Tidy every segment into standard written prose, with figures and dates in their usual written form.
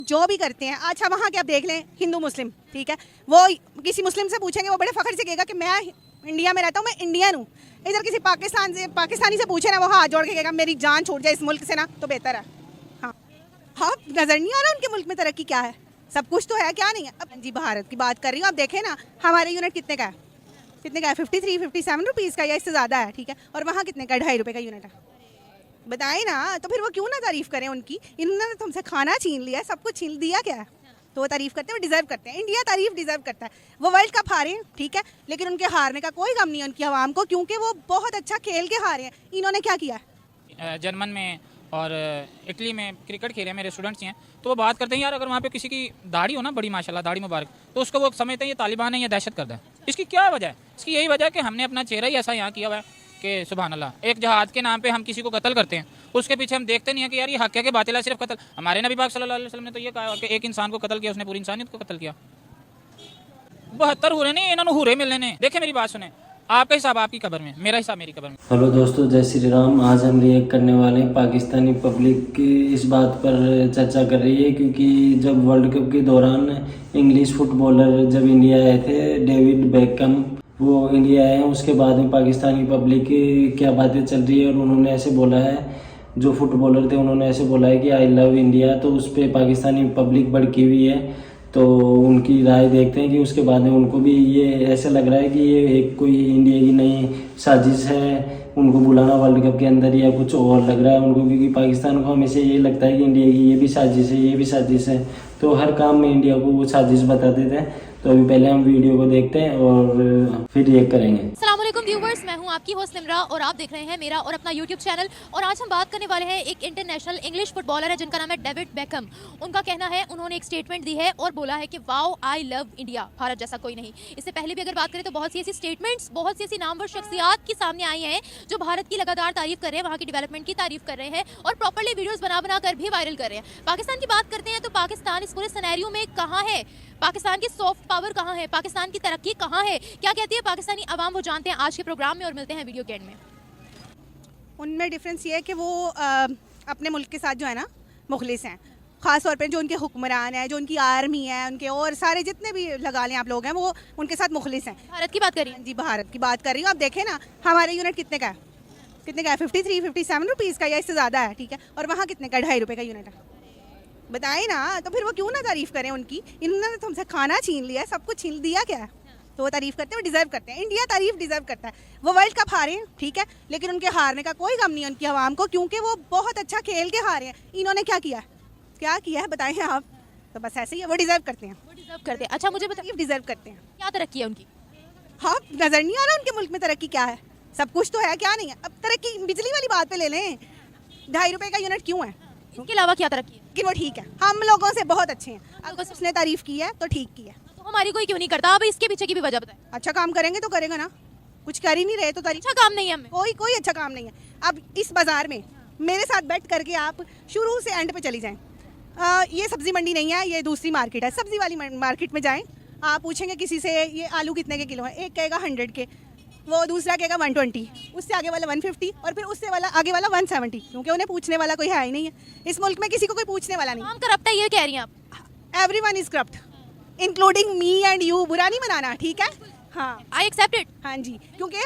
जो भी करते हैं। अच्छा वहाँ के आप देख लें हिंदू मुस्लिम, ठीक है, वो किसी मुस्लिम से पूछेंगे वो बड़े फख्र से कहेगा कि मैं इंडिया में रहता हूँ, मैं इंडियन हूँ। इधर किसी पाकिस्तानी से पूछे ना, वो हाथ जोड़ के कहेगा मेरी जान छूट जाए इस मुल्क से ना तो बेहतर है। हाँ हाँ, नज़र नहीं आ रहा उनके मुल्क में तरक्की क्या है, सब कुछ तो है, क्या नहीं है। अब जी भारत की बात कर रही हूँ, आप देखें ना हमारे यूनिट कितने का है, 53-57 रुपीज़ का या इससे ज़्यादा है, ठीक है, और वहाँ कितने का, 2.5 रुपये का यूनिट है। बताए ना, तो फिर वो क्यों ना तारीफ़ करें उनकी। इन्होंने तुमसे खाना छीन लिया है, सब कुछ छीन दिया क्या है, तो वो तारीफ़ करते हैं, वो डिज़र्व करते हैं। इंडिया तारीफ़ डिज़र्व करता है। वो वर्ल्ड कप हारे हैं, ठीक है, लेकिन उनके हारने का कोई गम नहीं है उनकी आवाम को, क्योंकि वो बहुत अच्छा खेल के हारे हैं। इन्होंने क्या किया है, जर्मन में और इटली में क्रिकेट खेले मेरे स्टूडेंट्स हैं, तो वो बात करते हैं यार अगर वहाँ पे किसी की दाढ़ी हो ना, बड़ी माशाल्लाह दाढ़ी मुबारक, तो उसको वो समझते हैं ये तालिबान है या दहशतगर्द है। इसकी क्या वजह है? इसकी यही वजह है कि हमने अपना चेहरा ही ऐसा यहाँ किया हुआ है कि सुभान अल्लाह, एक जहाद के नाम पे हम किसी को कत्ल करते हैं, उसके पीछे हम देखते नहीं है कि यार ये हक है कि बातिल है, सिर्फ कत्ल। हमारे नबी पाक सल्लल्लाहु अलैहि वसल्लम ने तो ये कहा कि एक इंसान को कत्ल किया उसने पूरी इंसानियत को कत्ल किया। 72 हुरे नहीं, इन्होंने हुरे मिलने ने। देखे मेरी बात सुने, आपका हिसाब आपकी कब्र में, मेरा हिसाब मेरी कब्र में। हेलो दोस्तों, जय श्री राम। आज हम रिएक्ट करने वाले हैं पाकिस्तानी पब्लिक की इस बात पर चर्चा कर रही है क्योंकि जब वर्ल्ड कप के दौरान इंग्लिश फुटबॉलर जब इंडिया आए थे, डेविड बेकहम, वो इंडिया आए हैं, उसके बाद में पाकिस्तानी पब्लिक की क्या बातें चल रही है और उन्होंने ऐसे बोला है, जो फुटबॉलर थे उन्होंने ऐसे बोला है कि आई लव इंडिया, तो उस पर पाकिस्तानी पब्लिक भड़की हुई है। तो उनकी राय देखते हैं कि उसके बाद में उनको भी ये ऐसा लग रहा है कि ये एक कोई इंडिया की नई साजिश है उनको बुलाना वर्ल्ड कप के अंदर, या कुछ और लग रहा है उनको, क्योंकि पाकिस्तान को हमेशा ये लगता है कि इंडिया की ये भी साजिश है, ये भी साजिश है, तो हर काम में इंडिया को वो साजिश बता देते हैं। तो अभी पहले हम वीडियो को देखते हैं और फिर ये करेंगे। अस्सलाम वालेकुम व्यूवर्स, मैं हूं आपकी होस्ट निमरा और आप देख रहे हैं मेरा और अपना यूट्यूब चैनल। और आज हम बात करने वाले हैं एक इंटरनेशनल इंग्लिश फुटबॉलर है जिनका नाम है डेविड बेकहम। उनका कहना है, उन्होंने एक स्टेटमेंट दी है और बोला है कि wow I love India, Bharat जैसा कोई नहीं। इससे पहले भी अगर बात करें तो बहुत सी ऐसी स्टेटमेंट्स, बहुत सी ऐसी नामवर शख्सियात की सामने आई हैं जो भारत की लगातार तारीफ कर रहे हैं, वहाँ की डेवलपमेंट की तारीफ कर रहे हैं और प्रॉपर्ली वीडियोज़ बना कर भी वायरल कर रहे हैं। पाकिस्तान की बात करते हैं तो पाकिस्तान इस पूरे सिनेरियो में कहाँ है, पाकिस्तान की सॉफ्ट पावर कहाँ है, पाकिस्तान की तरक्की कहाँ है, क्या कहती है पाकिस्तानी अवाम, वो जानते हैं आज के प्रोग्राम में और मिलते हैं वीडियो के एंड में। उनमें डिफरेंस ये है कि वो अपने मुल्क के साथ जो है ना मुखलिस हैं, ख़ास तौर पे जो उनके हुक्मरान हैं, जो उनकी आर्मी है, उनके और सारे जितने भी लगा लें आप लोग हैं, वो उनके साथ मुखलिस हैं। भारत की बात करिए जी, भारत की बात कर रही हूँ। आप देखें ना हमारे यूनिट कितने का है, 53-57 रुपीज़ का या इससे ज़्यादा है, ठीक है, और वहाँ कितने का, 2.5 रुपये का यूनिट है। बताए ना, तो फिर वो क्यों ना तारीफ़ करें उनकी। इन्होंने तुमसे खाना छीन लिया है, सब कुछ छीन दिया क्या है, तो वो तारीफ़ करते हैं, वो डिज़र्व करते हैं। इंडिया तारीफ़ डिज़र्व करता है। वो वर्ल्ड कप हारे हैं, ठीक है, लेकिन उनके हारने का कोई गम नहीं है उनकी आवाम को, क्योंकि वो बहुत अच्छा खेल के हारे हैं। इन्होंने क्या किया है बताएं आप, तो बस ऐसे ही है, वो डिज़र्व करते हैं, वो डिजर्व करते हैं। अच्छा मुझे बताइए डिज़र्व करते हैं। क्या तरक्की है उनकी? हाँ, नज़र नहीं आ रहा उनके मुल्क में तरक्की क्या है, सब कुछ तो है, क्या नहीं है। अब तरक्की बिजली वाली बात पे ले लें, 2.5 रुपये का यूनिट क्यों है, इसके अलावा क्या तरक्की है? कि वो ठीक है, हम लोगों से बहुत अच्छे हैं। अगर उसने तारीफ़ की है तो ठीक की है। तो हमारी कोई क्यों नहीं करता? अब इसके पीछे की भी वजह बताएं। अच्छा काम करेंगे तो करेगा ना, कुछ कर ही नहीं रहे तो तारीफ। अच्छा काम नहीं है हमें, कोई अच्छा काम नहीं है। अब इस बाज़ार में मेरे साथ बैठ करके आप शुरू से एंड पे चली जाएं। ये सब्ज़ी मंडी नहीं है, ये दूसरी मार्केट है, सब्ज़ी वाली मार्केट में जाएं, आप पूछेंगे किसी से ये आलू कितने के किलो है, एक कहेगा 100 के, वो दूसरा कहेगा 120, उससे आगे वाला 150 और फिर उससे वाला आगे वाला 170, क्योंकि उन्हें पूछने वाला कोई है ही नहीं है। इस मुल्क में किसी को कोई पूछने वाला नहीं। हम करप्ट है ये कह रही हैं आप? Everyone is corrupt including me and you. बुरा नहीं बनाना, ठीक है, हाँ, आई एक्सेप्ट इट। हाँ जी, क्योंकि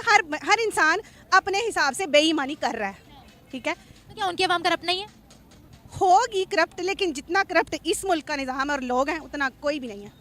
हर इंसान अपने हिसाब से बेईमानी कर रहा है, ठीक है। तो क्या उनकी अवाम करप्ट नहीं है? होगी करप्ट, लेकिन जितना करप्ट इस मुल्क का निज़ाम और लोग हैं उतना कोई भी नहीं है।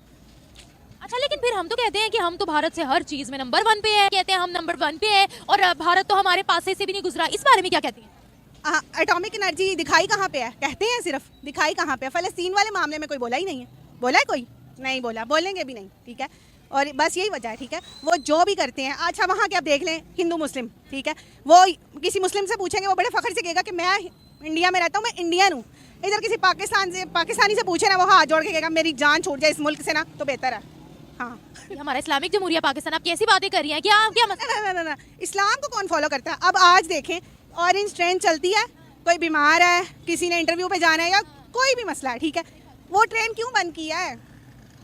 अच्छा लेकिन फिर हम तो कहते हैं कि हम तो भारत से हर चीज में नंबर 1 पे है, कहते हैं हम नंबर 1 पे है और भारत तो हमारे पास से भी नहीं गुजरा। इस बारे में क्या कहती हैं? एटॉमिक एनर्जी दिखाई कहाँ पे है, कहते हैं सिर्फ, दिखाई कहाँ पे है। फ़लस्तीन वाले मामले में कोई बोला ही नहीं है, बोला है कोई नहीं बोला, बोलेंगे भी नहीं, ठीक है। और बस यही वजह है, ठीक है, वो जो भी करते हैं। अच्छा वहाँ के आप देख लें हिंदू मुस्लिम, ठीक है, वो किसी मुस्लिम से पूछेंगे वो बड़े फख्र से कहेगा कि मैं इंडिया में रहता हूँ, मैं इंडियन हूँ। इधर किसी पाकिस्तानी से पूछे ना, वो हाथ जोड़ के कहेगा मेरी जान छूट जाए इस मुल्क से ना तो बेहतर है। हाँ, ये हमारा इस्लामिक जमहूरिया पाकिस्तान, आप कैसी बातें कर रही हैं? क्या मतलब? ना, इस्लाम को कौन फॉलो करता है? अब आज देखें, ऑरेंज ट्रेन चलती है, कोई बीमार है, किसी ने इंटरव्यू पे जाना है या कोई भी मसला है, ठीक है, वो ट्रेन क्यों बंद की है?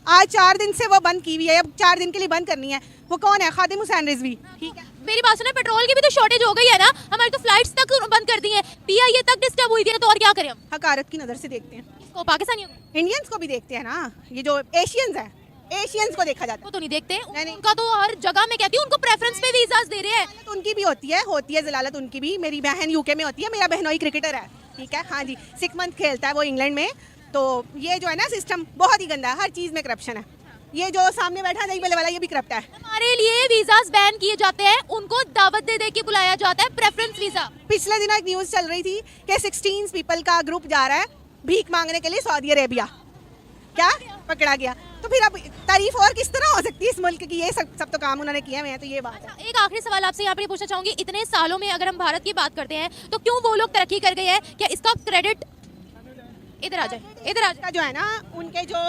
आज 4 दिन से वो बंद की हुई है, अब 4 दिन के लिए बंद करनी है। वो कौन है? खादिम हुसैन रिजवी, ठीक है। मेरी बात सुने, पेट्रोल की भी तो शॉर्टेज हो गई है ना, हमारी तो फ्लाइट्स तक बंद कर दी हैं, PIA तक डिस्टर्ब हुई थी, तो और क्या करें हम? हकारत की नज़र से देखते हैं। को पाकिस्तानियों को इंडियंस को भी देखते हैं ना, ये जो एशियंस हैं, एशियंस को देखा जाता है। तो नहीं देखते, नहीं। उनका तो हर जगह में कहती हूँ उनको प्रेफरेंस पे वीजास दे रहे हैं। जलालत उनकी भी होती है जलालत उनकी भी। मेरी बहन यूके में होती है, मेरा बहनोई क्रिकेटर है, ठीक है, हाँ जी, 6 मंथ खेलता है वो इंग्लैंड में। तो ये जो है ना सिस्टम बहुत ही गंदा है, हर चीज़ में करप्शन है। ये जो सामने बैठा नहीं बोले वाला ये भी करप्ट है। हमारे लिए वीजास बैन किए जाते हैं, उनको दावत दे के बुलाया जाता है, प्रेफरेंस वीजा। पिछले दिनों एक न्यूज़ चल रही थी कि 16 पीपल का ग्रुप जा रहा है भीख मांगने के लिए सऊदी अरेबिया, क्या पकड़ा गया। तो फिर अब तारीफ और किस तरह हो सकती है इस मुल्क की, ये सब तो काम उन्होंने किए हुए हैं। तो ये बात है। एक आखिरी सवाल आपसे यहाँ पे पूछना चाहूंगी, इतने सालों में अगर हम भारत की बात करते हैं तो क्यों वो लोग तरक्की कर गए हैं, क्या इसका क्रेडिट इधर आ जाए, इधर आ जाए, का जो है ना उनके जो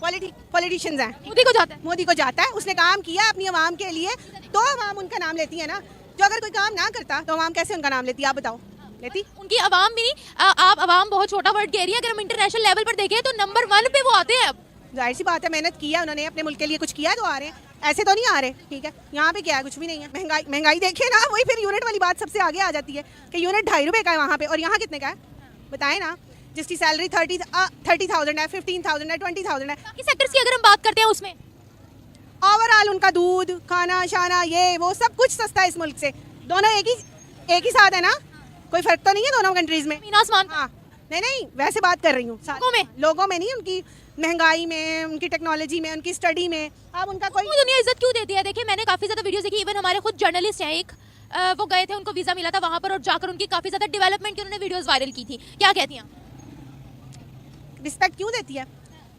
पॉलिटिशियंस हैं, मोदी को जाता है। मोदी को जाता है, उसने काम किया अपनी आवाम के लिए तो आवाम उनका नाम लेती है ना। जो अगर कोई काम ना करता तो आवाम कैसे उनका नाम लेती है, आप बताओ, लेती? उनकी आवाम भी नहीं, आप आवाम बहुत छोटा वर्ड कह रही है, अगर हम इंटरनेशनल लेवल पर देखें तो नंबर 1 पे वो आते हैं। अब जाहिर सी बात है, मेहनत किया उन्होंने, अपने मुल्क के लिए कुछ किया तो आ रहे हैं, ऐसे तो नहीं आ रहे, ठीक है। यहाँ पे क्या है, कुछ भी नहीं है। महंगाई देखिए ना, वही फिर यूनिट वाली बात सबसे आगे आ जाती है कि यूनिट 2.5 रुपये का है वहाँ पे, और यहाँ कितने का है बताएं ना। जिसकी सैलरी 30,000 है, 15,000 है, 20,000 है। बाकी सेक्टर्स की अगर हम बात करते हैं उसमें ओवरऑल उनका दूध, खाना शाना, ये वो सब कुछ सस्ता है इस मुल्क से। दोनों एक ही साथ है ना, कोई फर्क तो नहीं है दोनों कंट्रीज में। मीन आसमान का। हाँ, नहीं वैसे बात कर रही हूँ लोगों में नहीं, उनकी महंगाई में, उनकी टेक्नोलॉजी में, उनकी स्टडी में। अब उनका कोई वो दुनिया इज्जत क्यों देती है? देखिए मैंने काफी ज्यादा वीडियोस देखी, इवन हमारे खुद जर्नलिस्ट हैं एक, वो गए थे, उनको वीजा मिला था वहां पर, और जाकर उनकी काफी ज्यादा डेवलपमेंट की उन्होंने वीडियोस वायरल की थी। क्या कहती हैं? रिस्पेक्ट क्यों देती है?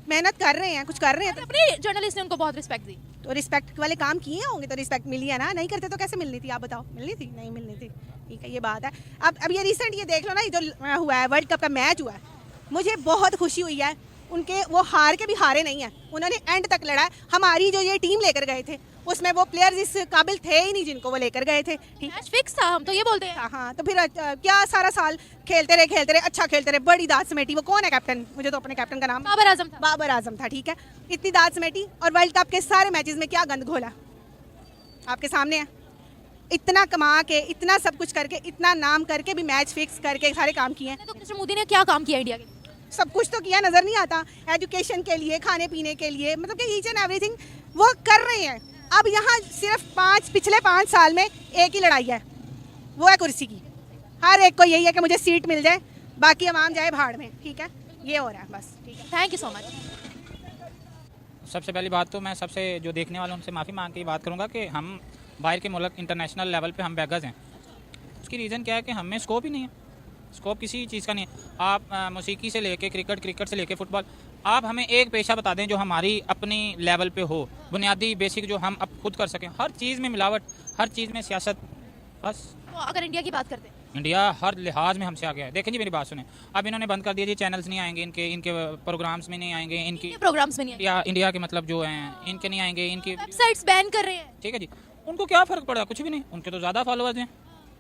मेहनत कर रहे हैं, कुछ कर रहे हैं तो अपने जर्नलिस्ट ने उनको बहुत रिस्पेक्ट दी। तो रिस्पेक्ट वाले काम किए होंगे तो रिस्पेक्ट मिली है ना, नहीं करते तो कैसे मिलनी थी, आप बताओ? मिलनी थी? नहीं मिलनी थी, ठीक है, ये बात है। अब ये रिसेंट ये देख लो ना, ये जो हुआ है वर्ल्ड कप का मैच हुआ है, मुझे बहुत खुशी हुई है। उनके वो हार के भी हारे नहीं हैं, उन्होंने एंड तक लड़ा है। हमारी जो ये टीम लेकर गए थे उसमें वो प्लेयर्स इस काबिल थे ही नहीं जिनको वो लेकर गए थे, ठीक मैच फिक्स था, हम तो ये बोलते हैं। हाँ, तो फिर क्या सारा साल खेलते रहे, अच्छा खेलते रहे, बड़ी दाद समेटी। वो कौन है कैप्टन? मुझे तो अपने कैप्टन का नाम बाबर आजम था, ठीक है। इतनी दाद समेटी और वर्ल्ड कप के सारे मैचेस में क्या गंद घोला आपके सामने है। इतना कमा के, इतना सब कुछ करके, इतना नाम करके भी मैच फिक्स करके सारे काम किए हैं। तो मिस्टर मोदी ने क्या काम किया इंडिया के लिए? सब कुछ तो किया, नजर नहीं आता। एजुकेशन के लिए, खाने पीने के लिए, मतलब कि ईच एंड एवरीथिंग वो कर रहे हैं। अब यहाँ सिर्फ पिछले 5 साल में एक ही लड़ाई है, वो है कुर्सी की। हर एक को यही है कि मुझे सीट मिल जाए, बाकी आवाम जाए भाड़ में, ठीक है, ये हो रहा है बस, ठीक है। Thank you so much. सबसे पहली बात तो मैं सबसे जो देखने वालों उनसे माफ़ी मांग के ये बात करूँगा कि हम बाहर के मुल्क इंटरनेशनल लेवल पे हम बैगर्स हैं। उसकी रीज़न क्या है कि हमें स्कोप ही नहीं है, स्कोप किसी चीज़ का नहीं है। आप मौसीकी से लेके क्रिकेट से लेके फुटबॉल, आप हमें एक पेशा बता दें जो हमारी अपनी लेवल पे हो, बुनियादी बेसिक जो हम अब खुद कर सकें। हर चीज़ में मिलावट, हर चीज़ में सियासत, बस। तो अगर इंडिया की बात करते हैं, इंडिया हर लिहाज में हमसे आगे है। देखें जी, मेरी बात सुने, अब इन्होंने बंद कर दिया जी, चैनल्स नहीं आएंगे इनके प्रोग्राम्स में नहीं आएंगे, इनकी प्रोग्राम्स में नहीं है, इंडिया के मतलब जो हैं इनके नहीं आएंगे, इनकी वेबसाइट्स बैन कर रहे हैं, ठीक है जी। उनको क्या फ़र्क पड़ा? कुछ भी नहीं, उनके तो ज़्यादा फॉलोअर्स हैं,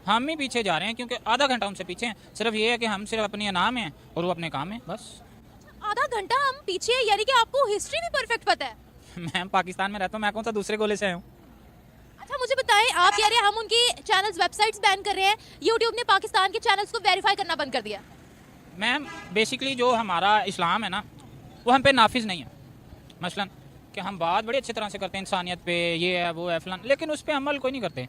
हम ही पीछे जा रहे हैं क्योंकि आधा घंटा उनसे पीछे हैं। सिर्फ ये है कि हम सिर्फ अपनी नाम हैं और वो अपने काम में, बस। आधा घंटा हम पीछे, यानी कि आपको हिस्ट्री भी परफेक्ट पता है। मैं पाकिस्तान में रहता हूँ, मैं कौन सा दूसरे गोले से आया हूँ? अच्छा मुझे बताएं, आप कह रहे हैं हम उनकी चैनल्स, वेबसाइट्स बैन कर रहे हैं, यूट्यूब ने पाकिस्तान के चैनल्स को वेरीफाई करना बंद कर दिया। मैम बेसिकली जो हमारा इस्लाम है ना, वो हम पे नाफिज नहीं है। मसलन कि हम बात बड़ी अच्छी तरह से करते हैं इंसानियत पे, ये है वो है फलान, लेकिन उस पर अमल कोई नहीं करते।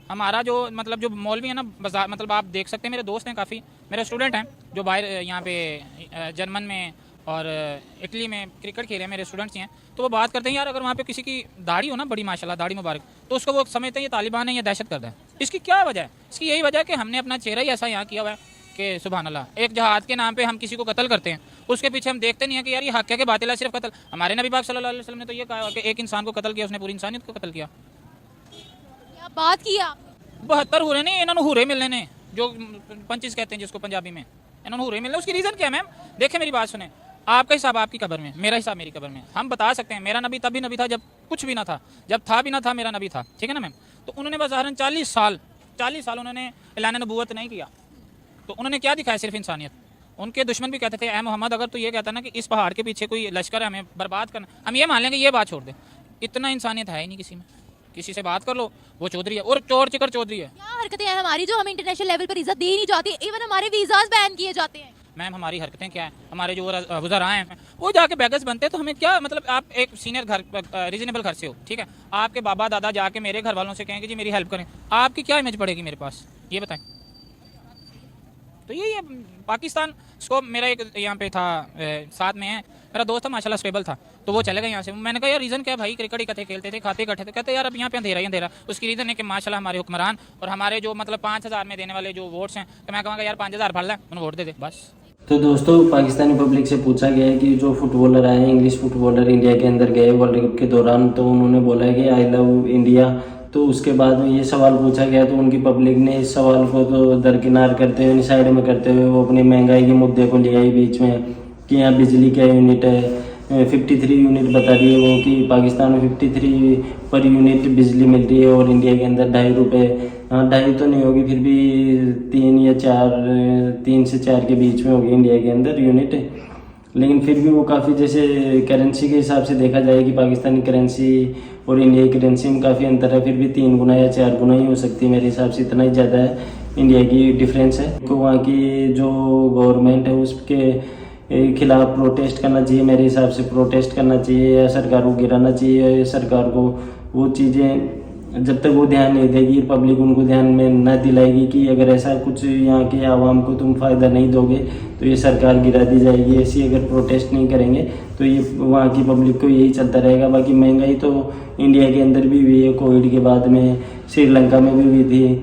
हमारा जो मतलब जो मौलवी है ना, बाजार, मतलब आप देख सकते हैं, मेरे दोस्त हैं काफ़ी, मेरे स्टूडेंट हैं जो बाहर यहाँ पे जर्मन में और इटली में क्रिकेट खेल रहे हैं, मेरे स्टूडेंट्स ही हैं। तो वो बात करते हैं यार, अगर वहाँ पे किसी की दाढ़ी हो ना, बड़ी माशाल्लाह दाढ़ी मुबारक, तो उसको वो समझते हैं ये तालिबान है या दहशतगर्द है। इसकी क्या वजह है? इसकी यही वजह है कि हमने अपना चेहरा ही ऐसा यहाँ किया हुआ है कि सुभान अल्लाह, एक जहाद के नाम पे हम किसी को कत्ल करते हैं, उसके पीछे हम देखते नहीं है कि यार ये हक है कि बातिल है, सिर्फ कत्ल। हमारे नबी पाक सल्लल्लाहु अलैहि वसल्लम ने तो ये कहा कि एक इंसान को कत्ल किया, उसने पूरी इंसानियत को कत्ल किया। क्या बात किया? 72 हुरे नहीं, इन्होंने हुरे मिलने ने, जो पंचिस कहते हैं जिसको पंजाबी में, इन्होंने हुरे मिलने। उसकी रीज़न क्या है मैम? देखें मेरी बात सुने, आपका हिसाब आपकी कब्र में, मेरा हिसाब मेरी कब्र में। हम बता सकते हैं मेरा नबी तभी नबी था जब कुछ भी ना था, जब था भी ना था मेरा नबी था, ठीक है ना मैम। तो उन्होंने बज़ाहिरन 40 साल उन्होंने ऐलान नबूवत नहीं किया, तो उन्होंने क्या दिखाया? सिर्फ इंसानियत। उनके दुश्मन भी कहते थे, ए मोहम्मद, अगर तो ये कहता ना कि इस पहाड़ के पीछे कोई लश्कर है हमें बर्बाद करना, हम ये मान लेंगे, ये बात छोड़ दें। इतना इंसानियत है ही नहीं किसी में। किसी से बात कर लो, वो चौधरी है और चोर चिकर चौधरी है। क्या हरकतें हैं हमारी जो हमें इंटरनेशनल लेवल पर इज्जत दी नहीं जाती, इवन हमारे वीजास बैन किए जाते हैं। मैम हमारी हरकतें क्या हैं, हमारे जो वज़राए हैं वो जाके बेगस बनते हैं, तो हमें क्या मतलब। आप एक सीनियर घर रीजनेबल घर से हो, ठीक है, आपके बाबा दादा जाके मेरे घर वालों से कहें कि जी मेरी हेल्प करें, आपकी क्या इमेज पड़ेगी मेरे पास, ये बताएं। तो यही है पाकिस्तान। स्कोप मेरा एक यहाँ पे था साथ में है, मेरा दोस्त था माशाल्लाह स्टेबल था, तो वो चले गए यहाँ से। मैंने कहा यार रीज़न क्या भाई, क्रिकेट इकट्ठे खेलते थे, खाते इकट्ठे थे, कहते यार अब यहाँ पे अंधेरा ही अंधेरा। उसकी रीज़न है कि माशाल्लाह हमारे हुक्मरान और हमारे जो मतलब 5,000 में देने वाले जो वोट्स हैं, तो मैं कहूँगा यार 5,000 भर लें, उन्हें वोट दे दे बस। तो दोस्तों पाकिस्तानी पब्लिक से पूछा गया है कि जो फुटबॉलर आए हैं, इंग्लिश फुटबॉलर इंडिया के अंदर गए वर्ल्ड कप के दौरान, तो उन्होंने बोला है कि आई लव इंडिया। तो उसके बाद में ये सवाल पूछा गया, तो उनकी पब्लिक ने इस सवाल को तो दरकिनार करते हुए, साइड में करते हुए, वो अपनी महंगाई के मुद्दे को ले आई बीच में कि यहाँ बिजली क्या यूनिट है, 53 यूनिट बता रही है वो कि पाकिस्तान में 53 पर यूनिट बिजली मिल रही है और इंडिया के अंदर 2.5 रुपये, हाँ 2.5 तो नहीं होगी, फिर भी 3 या 4, 3 से 4 के बीच में होगी इंडिया के अंदर यूनिट। लेकिन फिर भी वो काफ़ी, जैसे करेंसी के हिसाब से देखा जाए कि पाकिस्तानी करेंसी और इंडिया की करेंसी में काफ़ी अंतर है, फिर भी 3 गुना या 4 गुना ही हो सकती है मेरे हिसाब से, इतना ही ज़्यादा है इंडिया की डिफरेंस है। तो वहाँ की जो गवर्नमेंट है उसके खिलाफ प्रोटेस्ट करना चाहिए मेरे हिसाब से, प्रोटेस्ट करना चाहिए या सरकार को गिराना चाहिए। या सरकार को वो चीज़ें जब तक वो ध्यान नहीं देगी, पब्लिक उनको ध्यान में न दिलाएगी कि अगर ऐसा कुछ यहाँ के आवाम को तुम फ़ायदा नहीं दोगे तो ये सरकार गिरा दी जाएगी, ऐसी अगर प्रोटेस्ट नहीं करेंगे तो ये वहाँ की पब्लिक को यही चलता रहेगा। बाकी महंगाई तो इंडिया के अंदर भी हुई है, कोविड के बाद में श्रीलंका में भी हुई थी,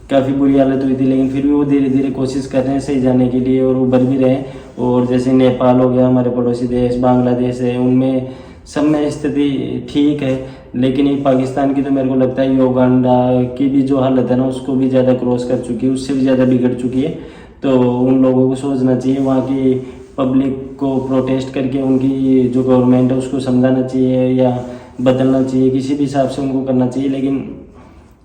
काफ़ी बुरी हालत हुई थी, लेकिन फिर भी वो धीरे धीरे कोशिश कर रहे हैं सही जाने के लिए और उभर भी रहे। और जैसे नेपाल हो गया, हमारे पड़ोसी देश, बांग्लादेश है, उनमें सब में स्थिति ठीक है, लेकिन ये पाकिस्तान की तो मेरे को लगता है युगांडा की भी जो हालत है ना उसको भी ज़्यादा क्रॉस कर चुकी है, उससे भी ज़्यादा बिगड़ चुकी है। तो उन लोगों को सोचना चाहिए, वहाँ की पब्लिक को प्रोटेस्ट करके उनकी जो गवर्नमेंट है उसको समझाना चाहिए या बदलना चाहिए, किसी भी हिसाब से उनको करना चाहिए। लेकिन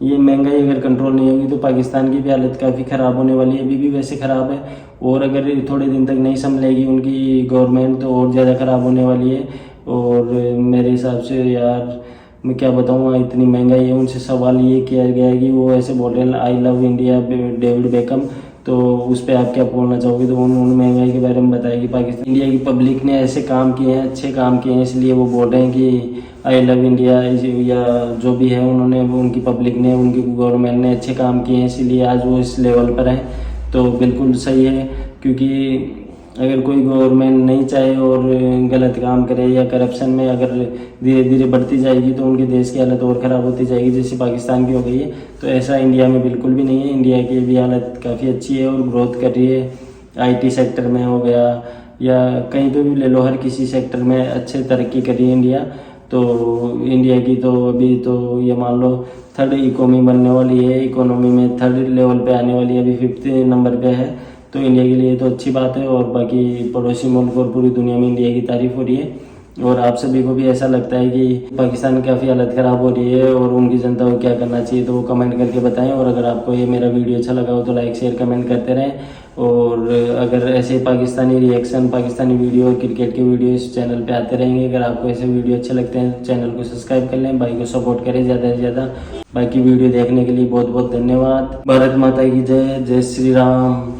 ये महंगाई अगर कंट्रोल नहीं होगी तो पाकिस्तान की भी हालत काफ़ी ख़राब होने वाली है, अभी भी वैसे ख़राब है, और अगर थोड़े दिन तक नहीं संभलेगी उनकी गवर्नमेंट तो और ज़्यादा ख़राब होने वाली है। और मेरे हिसाब से यार मैं क्या बताऊँ, इतनी महंगाई है। उनसे सवाल ये किया गया है कि वो ऐसे बोल रहे हैं I love India David become, तो उस पर आप क्या बोलना चाहोगे। तो उन्होंने महंगाई के बारे में बताया कि पाकिस्तान इंडिया की पब्लिक ने ऐसे काम किए हैं, अच्छे काम किए हैं, इसलिए वो बोल रहे हैं कि आई लव इंडिया, या जो भी है उन्होंने, उनकी पब्लिक ने, उनकी गवर्नमेंट ने अच्छे काम किए हैं, इसीलिए आज वो इस लेवल पर हैं। तो बिल्कुल सही है, क्योंकि अगर कोई गवर्नमेंट नहीं चाहे और गलत काम करे या करप्शन में अगर धीरे धीरे बढ़ती जाएगी तो उनके देश की हालत और ख़राब होती जाएगी, जैसे पाकिस्तान की हो गई है। तो ऐसा इंडिया में बिल्कुल भी नहीं है, इंडिया की भी हालत काफ़ी अच्छी है और ग्रोथ कर रही है। IT सेक्टर में हो गया या कहीं पे भी ले लो, हर किसी सेक्टर में अच्छे तरक्की कर रही है इंडिया। तो इंडिया की तो अभी तो ये मान लो 3rd इकोनॉमी बनने वाली है, इकोनॉमी में 3rd लेवल पे आने वाली है, अभी 5th नंबर पे है। तो इंडिया के लिए तो अच्छी बात है, और बाकी पड़ोसी मुल्क और पूरी दुनिया में इंडिया की तारीफ हो रही है। और आप सभी को भी ऐसा लगता है कि पाकिस्तान की काफ़ी हालत ख़राब हो रही है और उनकी जनता को क्या करना चाहिए, तो वो कमेंट करके बताएं। और अगर आपको ये मेरा वीडियो अच्छा लगा हो तो लाइक शेयर कमेंट करते रहें। और अगर ऐसे पाकिस्तानी रिएक्शन, पाकिस्तानी वीडियो और क्रिकेट के वीडियो इस चैनल पे आते रहेंगे। अगर आपको ऐसे वीडियो अच्छे लगते हैं चैनल को सब्सक्राइब कर लें, भाई को सपोर्ट करें ज़्यादा से ज़्यादा। बाकी वीडियो देखने के लिए बहुत बहुत धन्यवाद। भारत माता की जय, जय श्री राम,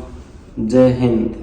जय हिंद।